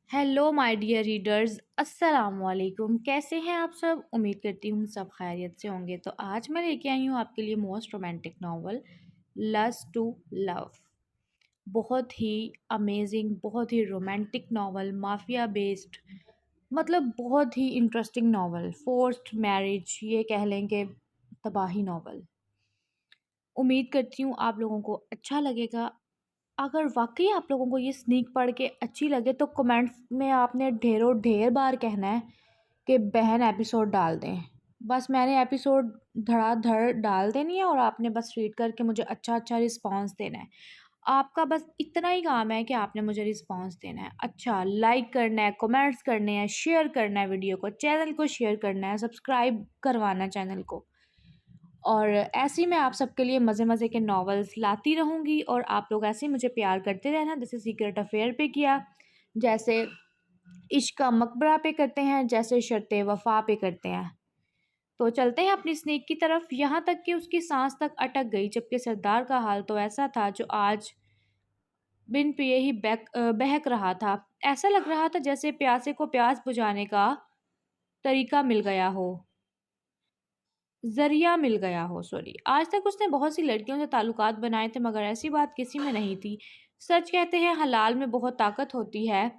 Hello my dear readers, अस्सलाम वालेकुम। कैसे हैं आप सब? उम्मीद करती हूँ सब खैरियत से होंगे। तो आज मैं लेके आई हूँ आपके लिए most romantic novel lust to love. बहुत ही अमेजिंग, बहुत ही रोमांटिक नावल, माफिया बेस्ड, मतलब बहुत ही इंटरेस्टिंग नावल, फोर्स्ड मैरिज ये कह लें कि तबाही नावल। उम्मीद करती हूँ आप लोगों को अच्छा लगेगा। अगर वाकई आप लोगों को ये स्नीक पढ़ के अच्छी लगे तो कमेंट्स में आपने ढेरों ढेर बार कहना है कि बहन एपिसोड डाल दें। बस मैंने एपिसोड धड़ाधड़ डाल देनी है और आपने बस रीड करके मुझे अच्छा अच्छा रिस्पांस देना है। आपका बस इतना ही काम है कि आपने मुझे रिस्पांस देना है, अच्छा लाइक करना है, कमेंट्स करने हैं, शेयर करना है वीडियो को, चैनल को शेयर करना है, सब्सक्राइब करवाना है चैनल को। और ऐसे ही मैं आप सबके लिए मज़े मज़े के नॉवेल्स लाती रहूँगी और आप लोग ऐसे ही मुझे प्यार करते रहना, जैसे सीक्रेट अफेयर पे किया, जैसे इश्क का मकबरा पे करते हैं, जैसे शर्ते वफा पे करते हैं। तो चलते हैं अपनी स्नेक की तरफ। यहाँ तक कि उसकी सांस तक अटक गई, जबकि सरदार का हाल तो ऐसा था जो आज बिन पिए ही बहक रहा था। ऐसा लग रहा था जैसे प्यासे को प्यास बुझाने का तरीका मिल गया हो, ज़रिया मिल गया हो, सॉरी। आज तक उसने बहुत सी लड़कियों से ताल्लुकात बनाए थे, मगर ऐसी बात किसी में नहीं थी। सच कहते हैं हलाल में बहुत ताकत होती है,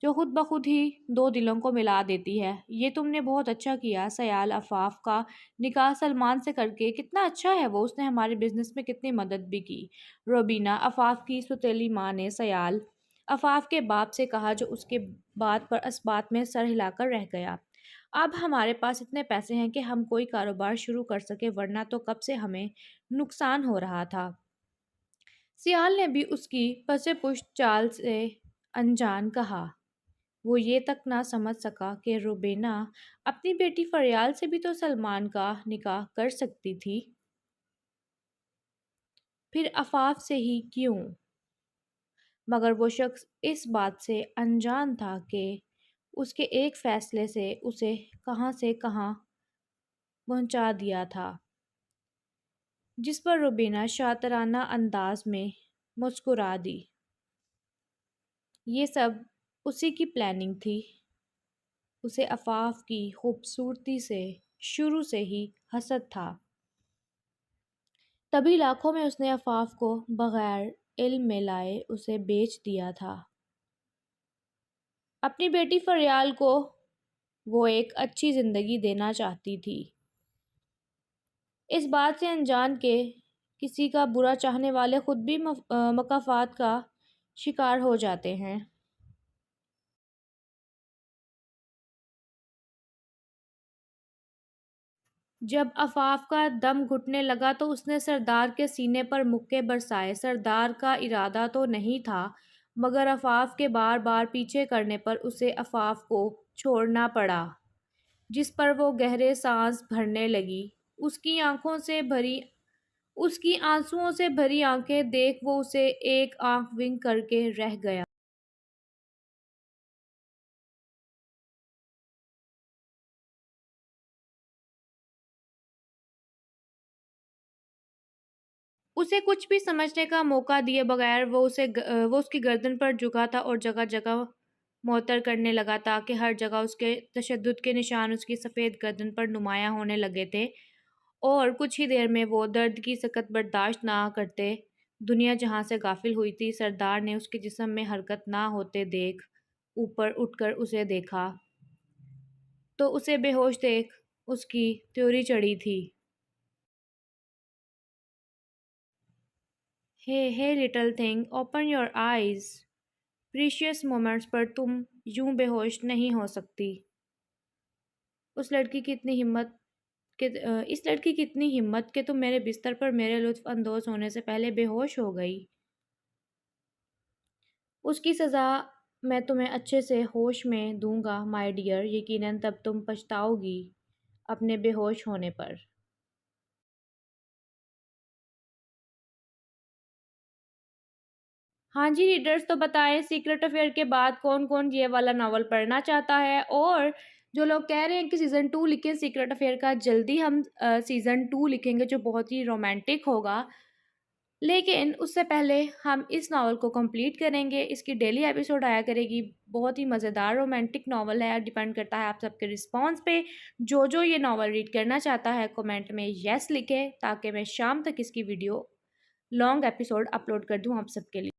जो खुद ब खुद ही दो दिलों को मिला देती है। ये तुमने बहुत अच्छा किया सयाल। अफाफ का निकाह सलमान से करके कितना अच्छा है वो, उसने हमारे बिजनेस में कितनी मदद भी की। रोबीना, अफाफ की सुतीली माँ, ने सयाल अफाफ के बाप से कहा, जो उसके बात पर इस बात में सर हिलाकर रह गया। अब हमारे पास इतने पैसे हैं कि हम कोई कारोबार शुरू कर सके, वरना तो कब से हमें नुकसान हो रहा था। सियाल ने भी उसकी पसे पुष्ट चाल से अनजान कहा। वो ये तक ना समझ सका कि रुबीना अपनी बेटी फरियाल से भी तो सलमान का निकाह कर सकती थी, फिर अफाफ से ही क्यों? मगर वो शख्स इस बात से अनजान था कि उसके एक फैसले से उसे कहाँ से कहाँ पहुंचा दिया था, जिस पर रुबीना शातराना अंदाज में मुस्कुरा दी। ये सब उसी की प्लानिंग थी। उसे अफाफ की खूबसूरती से शुरू से ही हसद था, तभी लाखों में उसने अफाफ को बगैर इल्म में लाए उसे बेच दिया था। अपनी बेटी फरियाल को वो एक अच्छी ज़िंदगी देना चाहती थी। इस बात से अनजान के किसी का बुरा चाहने वाले खुद भी मकाफात का शिकार हो जाते हैं। जब अफाफ का दम घुटने लगा तो उसने सरदार के सीने पर मुक्के बरसाए। सरदार का इरादा तो नहीं था, मगर अफाफ के बार बार पीछे करने पर उसे अफाफ को छोड़ना पड़ा, जिस पर वो गहरे सांस भरने लगी। उसकी आंखों से भरी उसकी आंसुओं से भरी आंखें देख वो उसे एक आंख विंक करके रह गया। उसे कुछ भी समझने का मौका दिए बगैर वो उसकी गर्दन पर झुका था और जगह जगह मुअत्तर करने लगा, ताकि हर जगह उसके तशद्दुद के निशान उसकी सफ़ेद गर्दन पर नुमायां होने लगे थे। और कुछ ही देर में वो दर्द की सकत बर्दाश्त ना करते दुनिया जहाँ से गाफिल हुई थी। सरदार ने उसके जिस्म में हरकत ना होते देख ऊपर उठकर उसे देखा, तो उसे बेहोश देख उसकी त्योरी चढ़ी थी। Hey hey little thing, open your eyes. Precious moments पर तुम यूं बेहोश नहीं हो सकती। उस लड़की की इतनी हिम्मत इस लड़की की इतनी हिम्मत कि तुम मेरे बिस्तर पर मेरे लुत्फ अंदोज होने से पहले बेहोश हो गई। उसकी सज़ा मैं तुम्हें अच्छे से होश में दूंगा माय डियर, यकीनन तब तुम पछताओगी अपने बेहोश होने पर। हाँ जी रीडर्स, तो बताएं सीक्रेट अफेयर के बाद कौन कौन ये वाला नावल पढ़ना चाहता है। और जो लोग कह रहे हैं कि सीज़न 2 लिखें सीक्रेट अफेयर का, जल्दी हम सीज़न 2 लिखेंगे जो बहुत ही रोमांटिक होगा। لیکن اس سے پہلے ہم اس ناول کو کمپلیٹ کریں گے. اس کی ڈیلی ایپیسوڈ آیا کرے گی. بہت ہی مزیدار رومانٹک ناول ہے. ڈیپینڈ کرتا ہے آپ سب کے رسپانس پہ. جو یہ ناول ریڈ کرنا چاہتا ہے کومنٹ میں یس لکھے تاکہ میں شام تک اس کی ویڈیو لانگ ایپیسوڈ اپلوڈ کر دوں آپ سب کے لیے.